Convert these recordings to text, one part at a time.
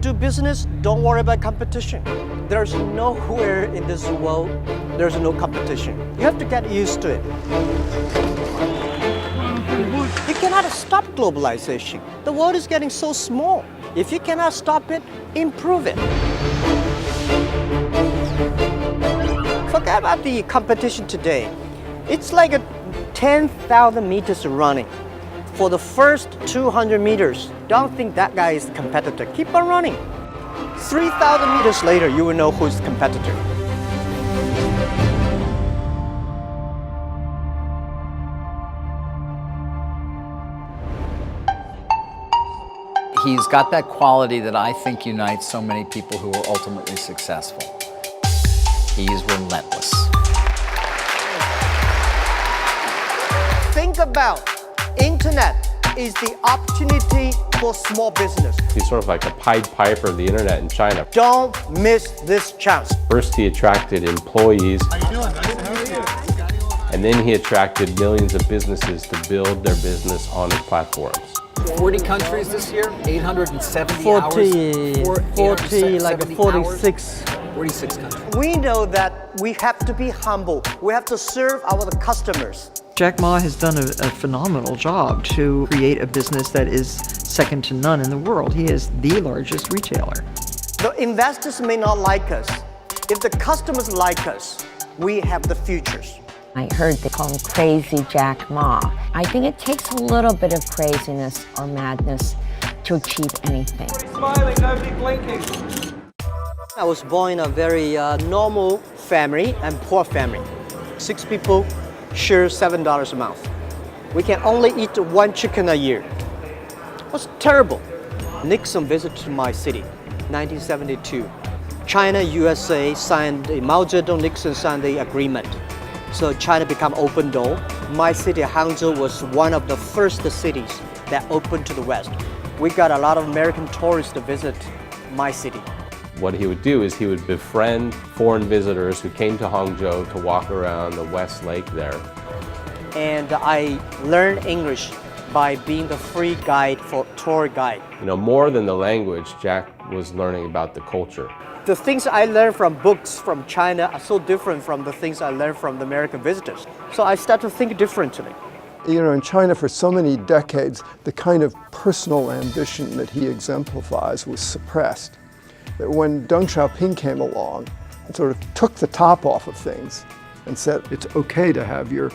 do business, don't worry about competition. There's nowhere in this world there's no competition. You have to get used to it. You cannot stop globalization. The world is getting so small. If you cannot stop it, improve it. Forget about the competition today. It's like a 10,000 meters running. For the first 200 meters, don't think that guy is the competitor. Keep on running. 3,000 meters later, you will know who's the competitor. He's got that quality that I think unites so many people who are ultimately successful. He's relentless. Think about internet is the opportunity for small business. He's sort of like a Pied Piper of the internet in China. Don't miss this chance. First, he attracted employees. How you doing? Nice to have you. And then he attracted millions of businesses to build their business on his platforms. 40 countries this year, 870 40, hours. 40, like 46. 46 countries. We know that we have to be humble. We have to serve our customers. Jack Ma has done a phenomenal job to create a business that is second to none in the world. He is the largest retailer. The investors may not like us. If the customers like us, we have the futures. I heard they call him Crazy Jack Ma. I think it takes a little bit of craziness or madness to achieve anything. Smiling, nobody blinking. I was born in a very normal family and poor family. 6 people share $7 a month. We can only eat 1 chicken a year. It was terrible. Nixon visited my city, 1972. China, USA signed, Mao Zedong-Nixon signed the agreement. So China became open door. My city, Hangzhou, was one of the first cities that opened to the West. We got a lot of American tourists to visit my city. What he would do is he would befriend foreign visitors who came to Hangzhou to walk around the West Lake there. And I learned English by being the free guide for tour guide. You know, more than the language, Jack was learning about the culture. The things I learned from books from China are so different from the things I learned from the American visitors. So I started to think differently. You know, in China for so many decades, the kind of personal ambition that he exemplifies was suppressed. That when Deng Xiaoping came along and sort of took the top off of things and said, it's okay to have your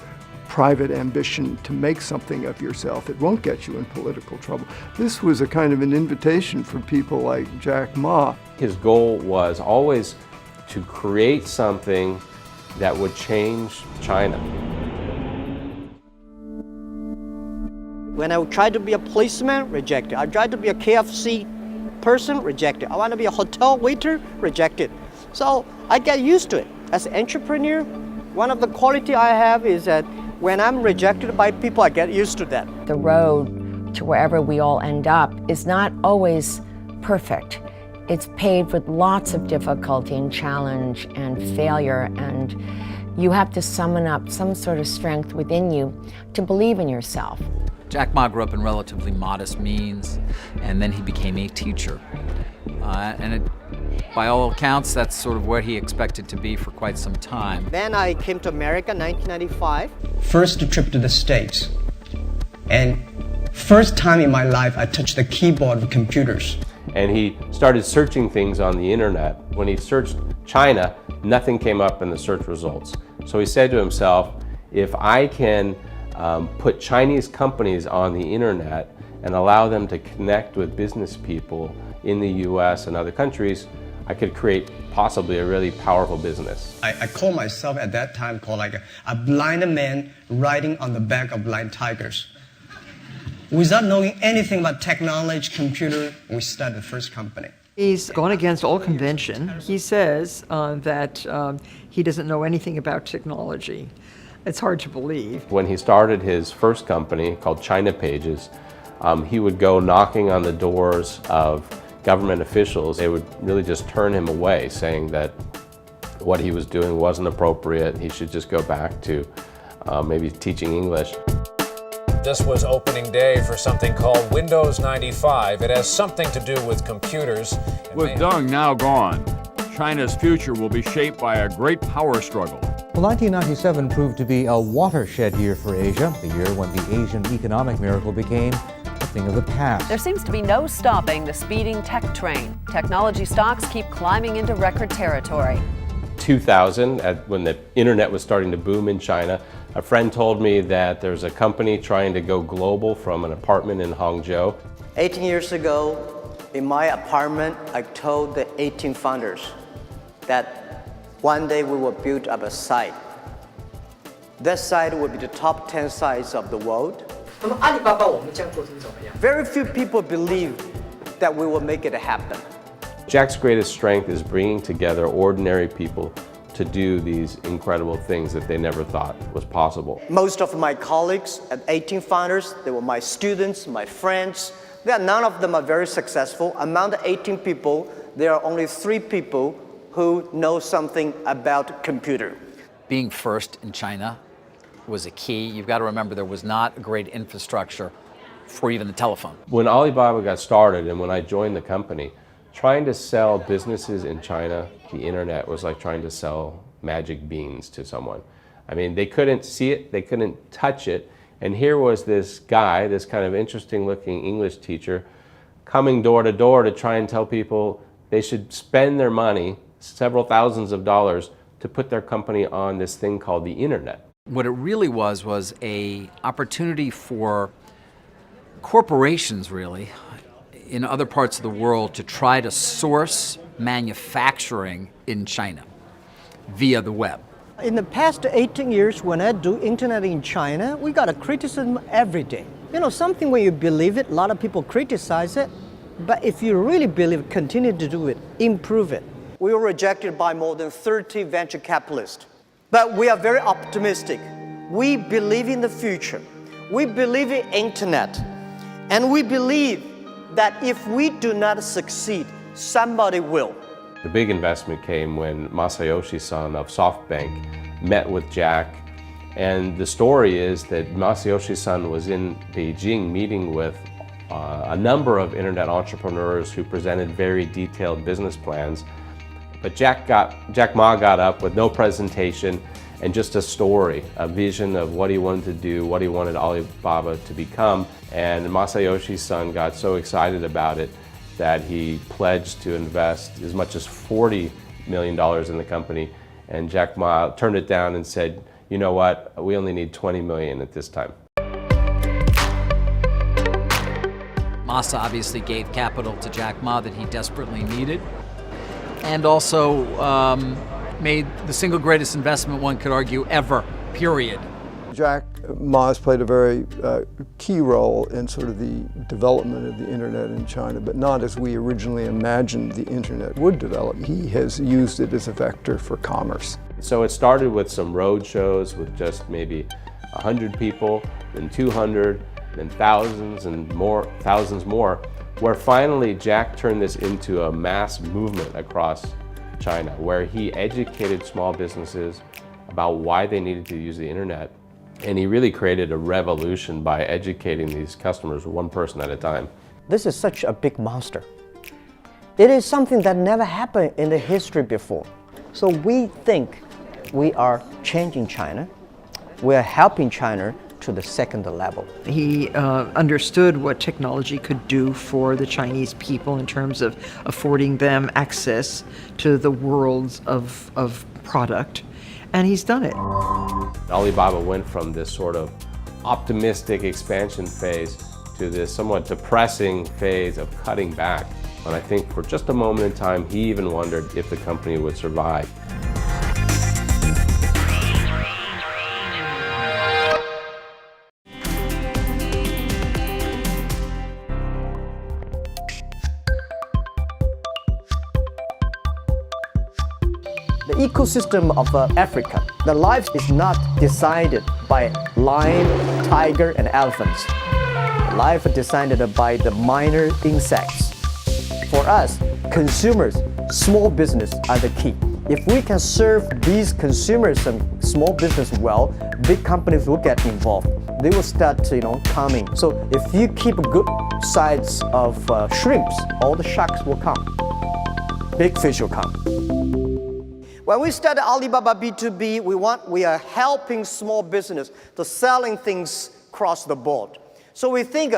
private ambition to make something of yourself. It won't get you in political trouble. This was a kind of an invitation for people like Jack Ma. His goal was always to create something that would change China. When I tried to be a policeman, rejected. I tried to be a KFC person, rejected. I want to be a hotel waiter, rejected. So I get used to it. As an entrepreneur, one of the quality I have is that when I'm rejected by people, I get used to that. The road to wherever we all end up is not always perfect. It's paved with lots of difficulty and challenge and failure, and you have to summon up some sort of strength within you to believe in yourself. Jack Ma grew up in relatively modest means, and then he became a teacher. By all accounts, that's sort of where he expected to be for quite some time. Then I came to America in 1995. First trip to the States, and first time in my life I touched the keyboard of computers. And he started searching things on the internet. When he searched China, nothing came up in the search results. So he said to himself, if I can put Chinese companies on the internet and allow them to connect with business people in the US and other countries, I could create possibly a really powerful business. I call myself at that time called like a blind man riding on the back of blind tigers. Without knowing anything about technology, computer, we started the first company. He's gone against all convention. He says that he doesn't know anything about technology. It's hard to believe. When he started his first company called China Pages, he would go knocking on the doors of government officials. They would really just turn him away, saying that what he was doing wasn't appropriate. He should just go back to maybe teaching English. This was opening day for something called Windows 95. It has something to do with computers. With Deng now gone, China's future will be shaped by a great power struggle. Well, 1997 proved to be a watershed year for Asia, the year when the Asian economic miracle became a thing of the past. There seems to be no stopping the speeding tech train. Technology stocks keep climbing into record territory. 2000, when the internet was starting to boom in China, a friend told me that there's a company trying to go global from an apartment in Hangzhou. 18 years ago, in my apartment, I told the 18 founders that one day we will build up a site. That site will be the top 10 sites of the world. Very few people believe that we will make it happen. Jack's greatest strength is bringing together ordinary people to do these incredible things that they never thought was possible. Most of my colleagues at 18 founders, they were my students, my friends. None of them are very successful. Among the 18 people, there are only 3 people who know something about computer. Being first in China was a key. You've got to remember there was not a great infrastructure for even the telephone. When Alibaba got started and when I joined the company, trying to sell businesses in China, the internet, was like trying to sell magic beans to someone. I mean, they couldn't see it, they couldn't touch it, and here was this guy, this kind of interesting looking English teacher, coming door to door to try and tell people they should spend their money, several thousands of dollars, to put their company on this thing called the internet. What it really was an opportunity for corporations, really, in other parts of the world to try to source manufacturing in China via the web. In the past 18 years, when I do internet in China, we got a criticism every day. You know, something when you believe it, a lot of people criticize it, but if you really believe it, continue to do it, improve it. We were rejected by more than 30 venture capitalists, but we are very optimistic. We believe in the future. We believe in internet, and we believe that if we do not succeed, somebody will. The big investment came when Masayoshi Son of SoftBank met with Jack, and the story is that Masayoshi Son was in Beijing meeting with a number of internet entrepreneurs who presented very detailed business plans, but Jack Ma got up with no presentation and just a story, a vision of what he wanted to do, what he wanted Alibaba to become. And Masayoshi Son got so excited about it that he pledged to invest as much as $40 million in the company. And Jack Ma turned it down and said, you know what, we only need 20 million at this time. Masa obviously gave capital to Jack Ma that he desperately needed, and also made the single greatest investment, one could argue, ever, period. Jack Ma has played a very key role in sort of the development of the internet in China, but not as we originally imagined the internet would develop. He has used it as a vector for commerce. So it started with some road shows with just maybe 100 people, then 200, then thousands more, where finally Jack turned this into a mass movement across China, where he educated small businesses about why they needed to use the internet. And he really created a revolution by educating these customers one person at a time. This is such a big monster. It is something that never happened in the history before. So we think we are changing China. We are helping China to the second level. He understood what technology could do for the Chinese people in terms of affording them access to the worlds of product, and he's done it. Alibaba went from this sort of optimistic expansion phase to this somewhat depressing phase of cutting back. And I think for just a moment in time, he even wondered if the company would survive. The ecosystem of Africa, the life is not decided by lion, tiger, and elephants. Life is decided by the minor insects. For us, consumers, small business are the key. If we can serve these consumers and small business well, big companies will get involved. They will start, coming. So if you keep a good size of shrimps, all the sharks will come. Big fish will come. When we started Alibaba B2B, we are helping small business to selling things across the board. So we think,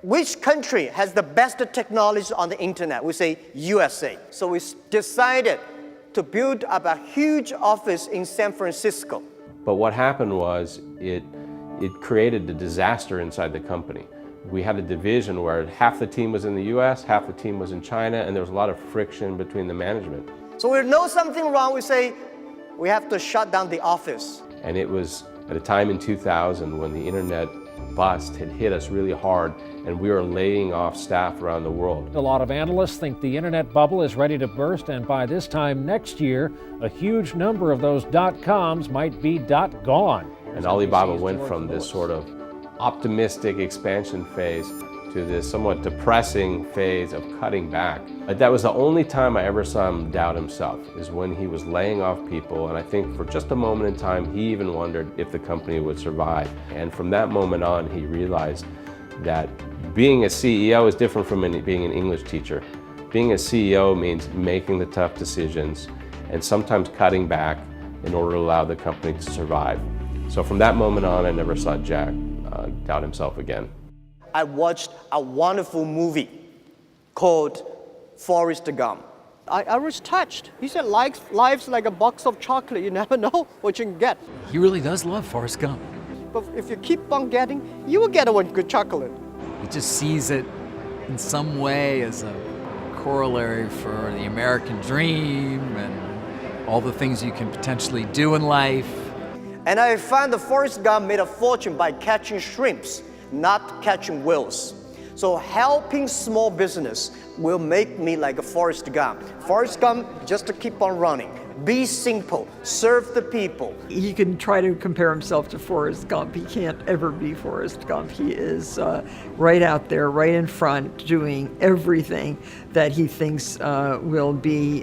which country has the best technology on the internet? We say USA. So we decided to build up a huge office in San Francisco. But what happened was it created a disaster inside the company. We had a division where half the team was in the US, half the team was in China, and there was a lot of friction between the management. So we know something wrong, we say, we have to shut down the office. And it was at a time in 2000 when the internet bust had hit us really hard, and we were laying off staff around the world. A lot of analysts think the internet bubble is ready to burst, and by this time next year, a huge number of those .coms might be .gone. And Alibaba went from this sort of optimistic expansion phase to this somewhat depressing phase of cutting back. That was the only time I ever saw him doubt himself, is when he was laying off people, and I think for just a moment in time he even wondered if the company would survive. And from that moment on he realized that being a CEO is different from being an English teacher. Being a CEO means making the tough decisions and sometimes cutting back in order to allow the company to survive. So from that moment on I never saw Jack doubt himself again. I watched a wonderful movie called Forrest Gump. I was touched. He said, life's like a box of chocolate. You never know what you can get. He really does love Forrest Gump. But if you keep on getting, you will get one good chocolate. He just sees it in some way as a corollary for the American dream and all the things you can potentially do in life. And I found that Forrest Gump made a fortune by catching shrimps, not catching whales. So helping small business will make me like a Forrest Gump. Forrest Gump, just to keep on running. Be simple, serve the people. He can try to compare himself to Forrest Gump. He can't ever be Forrest Gump. He is right out there, right in front, doing everything that he thinks will be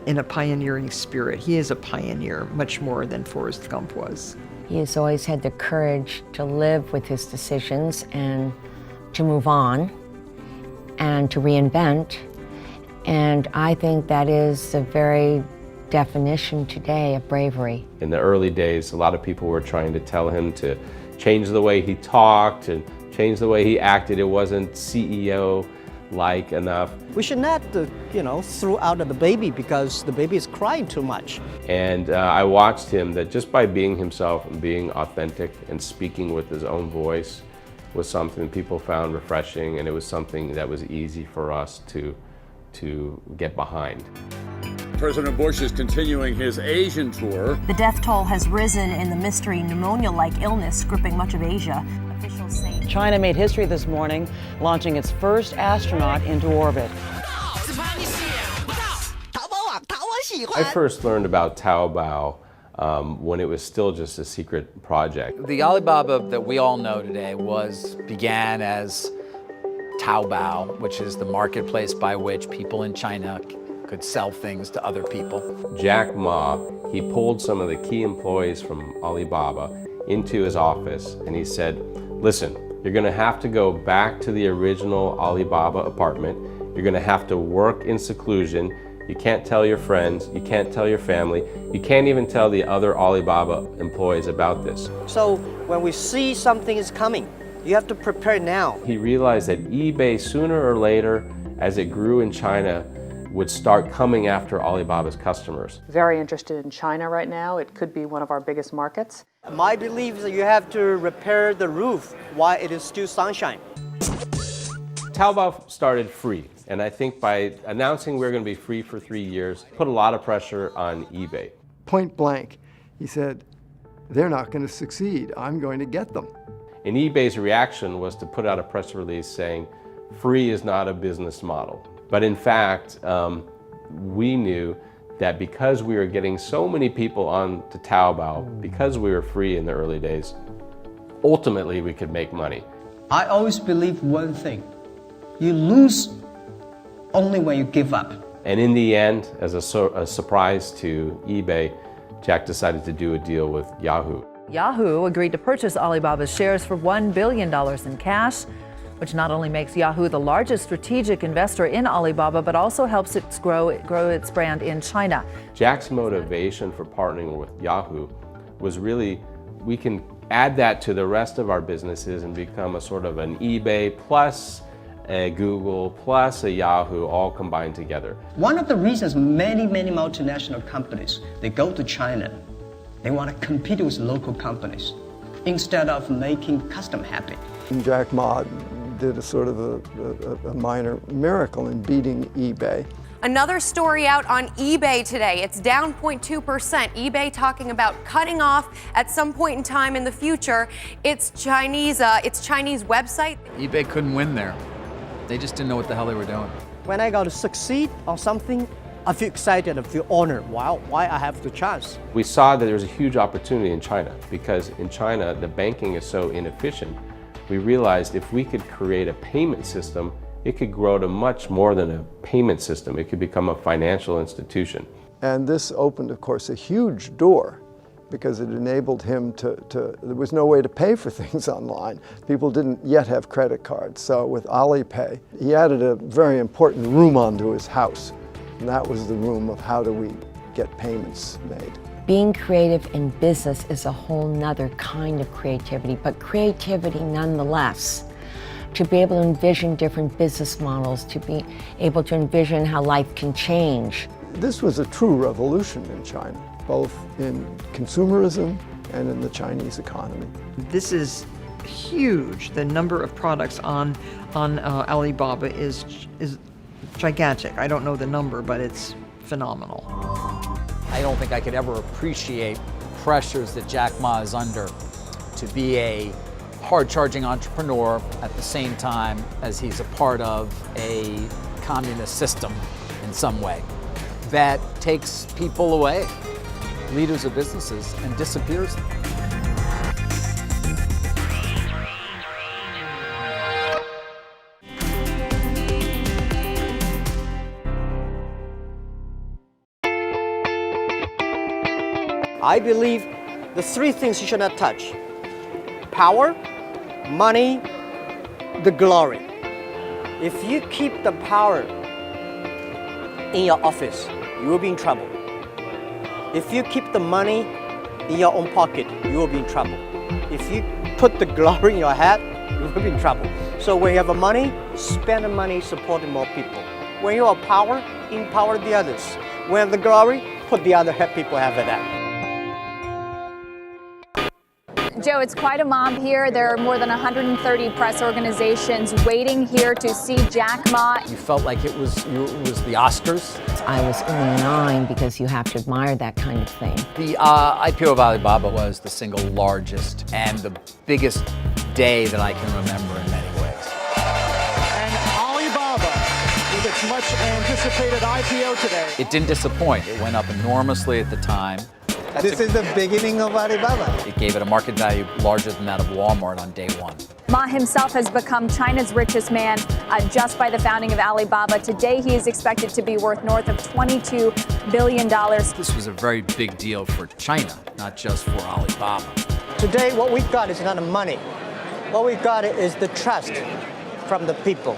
in a pioneering spirit. He is a pioneer, much more than Forrest Gump was. He has always had the courage to live with his decisions and to move on and to reinvent. And I think that is the very definition today of bravery. In the early days, a lot of people were trying to tell him to change the way he talked and change the way he acted. It wasn't CEO-like enough. We should not, throw out the baby because the baby is crying too much. And I watched him that just by being himself and being authentic and speaking with his own voice was something people found refreshing, and it was something that was easy for us to get behind. President Bush is continuing his Asian tour. The death toll has risen in the mystery pneumonia-like illness gripping much of Asia. Officials say China made history this morning, launching its first astronaut into orbit. I first learned about Taobao when it was still just a secret project. The Alibaba that we all know today began as Taobao, which is the marketplace by which people in China could sell things to other people. Jack Ma, he pulled some of the key employees from Alibaba into his office and he said, listen, you're gonna have to go back to the original Alibaba apartment. You're gonna have to work in seclusion. You can't tell your friends, you can't tell your family, you can't even tell the other Alibaba employees about this. So when we see something is coming, you have to prepare now. He realized that eBay, sooner or later, as it grew in China, would start coming after Alibaba's customers. Very interested in China right now. It could be one of our biggest markets. My belief is that you have to repair the roof while it is still sunshine. Taobao started free, and I think by announcing we're going to be free for 3 years, put a lot of pressure on eBay. Point blank, he said, they're not going to succeed. I'm going to get them. And eBay's reaction was to put out a press release saying, free is not a business model. But in fact, we knew that because we were getting so many people on to Taobao, because we were free in the early days, ultimately we could make money. I always believe one thing. You lose only when you give up. And in the end, as a surprise to eBay, Jack decided to do a deal with Yahoo. Yahoo agreed to purchase Alibaba's shares for $1 billion in cash, which not only makes Yahoo the largest strategic investor in Alibaba, but also helps it grow its brand in China. Jack's motivation for partnering with Yahoo was really, we can add that to the rest of our businesses and become a sort of an eBay plus a Google plus a Yahoo all combined together. One of the reasons many multinational companies, they go to China, they want to compete with local companies instead of making custom happy. Jack Ma did a sort of a minor miracle in beating eBay. Another story out on eBay today. It's down 0.2%. eBay talking about cutting off at some point in time in the future its Chinese website. eBay couldn't win there. They just didn't know what the hell they were doing. When I got to succeed on something, I feel excited, I feel honored. Wow, why I have the chance. We saw that there was a huge opportunity in China because in China, the banking is so inefficient. We realized if we could create a payment system, it could grow to much more than a payment system. It could become a financial institution. And this opened, of course, a huge door because it enabled him there was no way to pay for things online. People didn't yet have credit cards. So with Alipay, he added a very important room onto his house. And that was the room of how do we get payments made. Being creative in business is a whole nother kind of creativity, but creativity nonetheless. To be able to envision different business models, to be able to envision how life can change. This was a true revolution in China, both in consumerism and in the Chinese economy. This is huge. The number of products on Alibaba is gigantic. I don't know the number, but it's phenomenal. I don't think I could ever appreciate pressures that Jack Ma is under to be a hard-charging entrepreneur at the same time as he's a part of a communist system in some way that takes people away, leaders of businesses, and disappears them. I believe the three things you should not touch: power, money, the glory. If you keep the power in your office, you will be in trouble. If you keep the money in your own pocket, you will be in trouble. If you put the glory in your head, you will be in trouble. So when you have money, spend the money supporting more people. When you have power, empower the others. When you have the glory, put the other people have that. Joe, it's quite a mob here. There are more than 130 press organizations waiting here to see Jack Ma. You felt like it was the Oscars? I was in a line because you have to admire that kind of thing. The IPO of Alibaba was the single largest and the biggest day that I can remember in many ways. And Alibaba, with its much anticipated IPO today. It didn't disappoint. It went up enormously at the time. This is the beginning of Alibaba. It gave it a market value larger than that of Walmart on day one. Ma himself has become China's richest man just by the founding of Alibaba. Today, he is expected to be worth north of $22 billion. This was a very big deal for China, not just for Alibaba. Today, what we got is not the money. What we got is the trust from the people.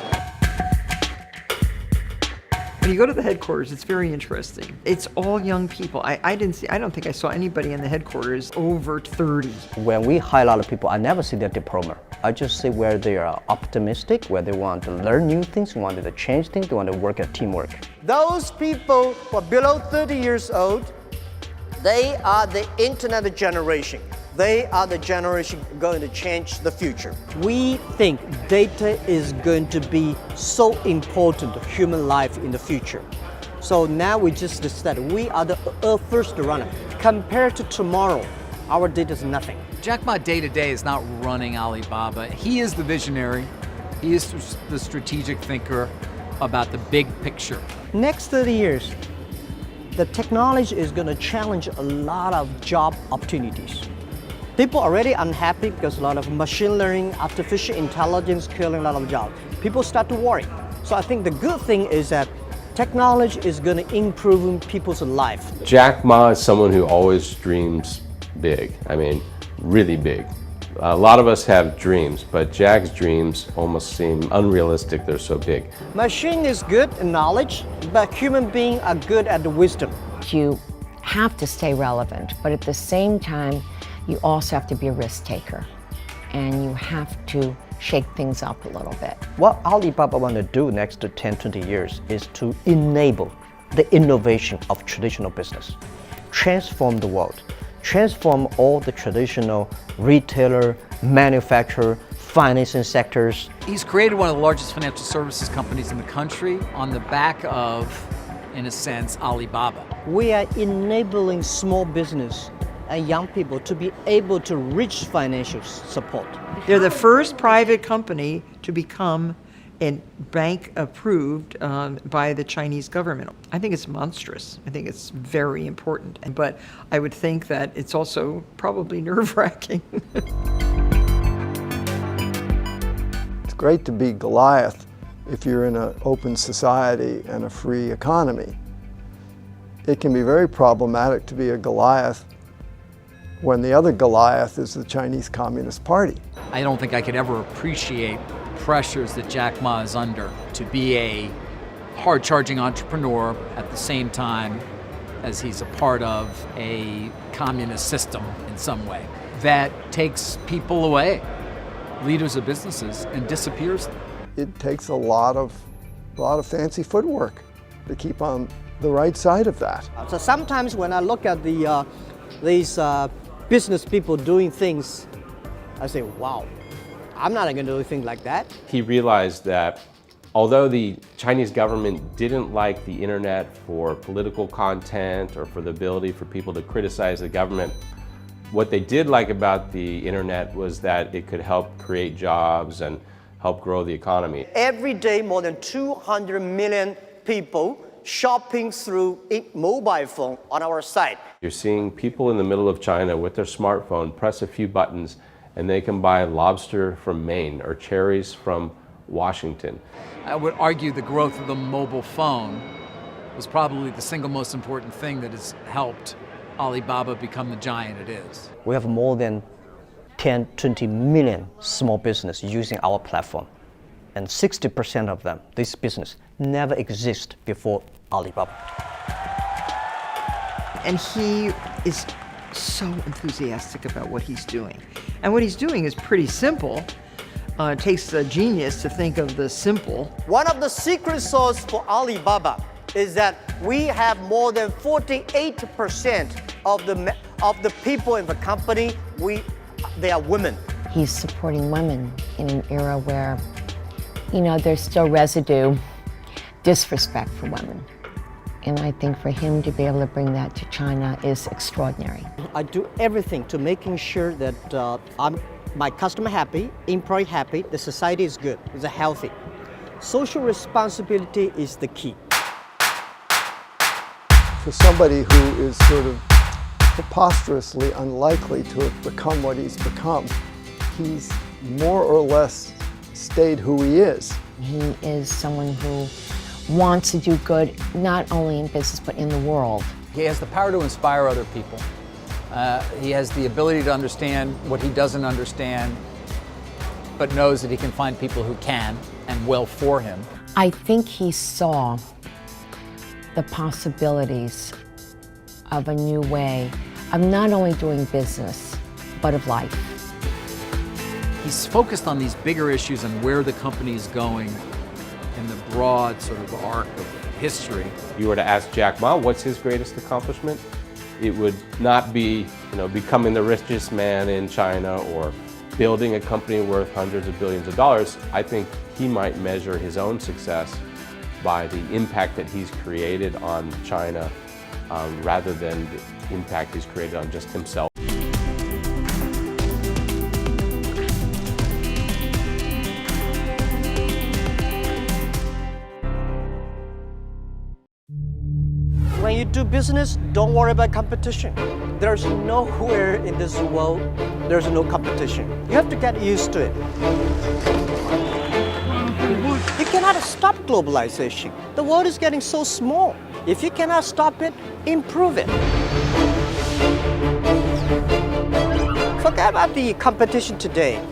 When you go to the headquarters, it's very interesting. It's all young people. I don't think I saw anybody in the headquarters over 30. When we hire a lot of people, I never see their diploma. I just see where they are optimistic, where they want to learn new things, want to change things, they want to work at teamwork. Those people who are below 30 years old, they are the internet generation. They are the generation going to change the future. We think data is going to be so important to human life in the future. So now we just said we are the first runner. Compared to tomorrow, our data is nothing. Jack Ma day to day is not running Alibaba. He is the visionary. He is the strategic thinker about the big picture. Next 30 years, the technology is going to challenge a lot of job opportunities. People are already unhappy because a lot of machine learning, artificial intelligence killing a lot of jobs. People start to worry. So I think the good thing is that Technology is going to improve people's life. Jack Ma is someone who always dreams big. I mean, really big. A lot of us have dreams, but Jack's dreams almost seem unrealistic. They're so big. Machine is good in knowledge, but human beings are good at the wisdom. You have to stay relevant, but at the same time, you also have to be a risk taker. And you have to shake things up a little bit. What Alibaba want to do next to 10, 20 years is to enable the innovation of traditional business, transform the world, transform all the traditional retailer, manufacturer, financing sectors. He's created one of the largest financial services companies in the country on the back of, in a sense, Alibaba. We are enabling small business and young people to be able to reach financial support. They're the first private company to become bank approved by the Chinese government. I think it's monstrous. I think it's very important. But I would think that it's also probably nerve-wracking. It's great to be Goliath if you're in an open society and a free economy. It can be very problematic to be a Goliath when the other Goliath is the Chinese Communist Party. I don't think I could ever appreciate pressures that Jack Ma is under to be a hard-charging entrepreneur at the same time as he's a part of a communist system in some way that takes people away, leaders of businesses, and disappears them. It takes a lot of fancy footwork to keep on the right side of that. So sometimes when I look at these business people doing things, I say, wow, I'm not going to do anything like that. He realized that although the Chinese government didn't like the internet for political content or for the ability for people to criticize the government, what they did like about the internet was that it could help create jobs and help grow the economy. Every day, more than 200 million people shopping through a mobile phone on our site. You're seeing people in the middle of China with their smartphone press a few buttons and they can buy lobster from Maine or cherries from Washington. I would argue the growth of the mobile phone was probably the single most important thing that has helped Alibaba become the giant it is. We have more than 10, 20 million small business using our platform. And 60% of them, this business, never exist before Alibaba. And he is so enthusiastic about what he's doing. And what he's doing is pretty simple. It takes a genius to think of the simple. One of the secret sauce for Alibaba is that we have more than 48% of the people in the company, they are women. He's supporting women in an era where, there's still residue disrespect for women. And I think for him to be able to bring that to China is extraordinary. I do everything to making sure that my customer happy, employee happy, the society is good, is healthy. Social responsibility is the key. For somebody who is sort of preposterously unlikely to have become what he's become, he's more or less stayed who he is. He is someone who wants to do good, not only in business, but in the world. He has the power to inspire other people. He has the ability to understand what he doesn't understand, but knows that he can find people who can and will for him. I think he saw the possibilities of a new way of not only doing business, but of life. He's focused on these bigger issues and where the company is going in the broad sort of arc of history. If you were to ask Jack Ma what's his greatest accomplishment, it would not be, becoming the richest man in China or building a company worth hundreds of billions of dollars. I think he might measure his own success by the impact that he's created on China rather than the impact he's created on just himself. When you do business, don't worry about competition. There's nowhere in this world there's no competition. You have to get used to it. cannot stop globalization. The world is getting so small. If you cannot stop it, improve it. Forget about the competition today.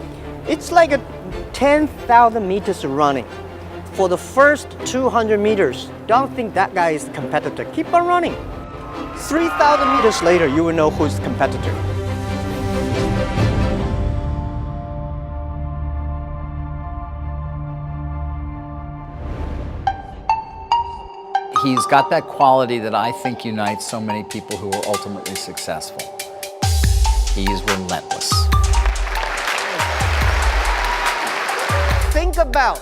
It's like a 10,000 meters running. For the first 200 meters, don't think that guy is the competitor. Keep on running. 3,000 meters later, you will know who's the competitor. He's got that quality that I think unites so many people who are ultimately successful. He's relentless. Think about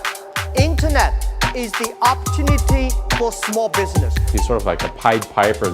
internet is the opportunity for small business. He's sort of like a Pied Piper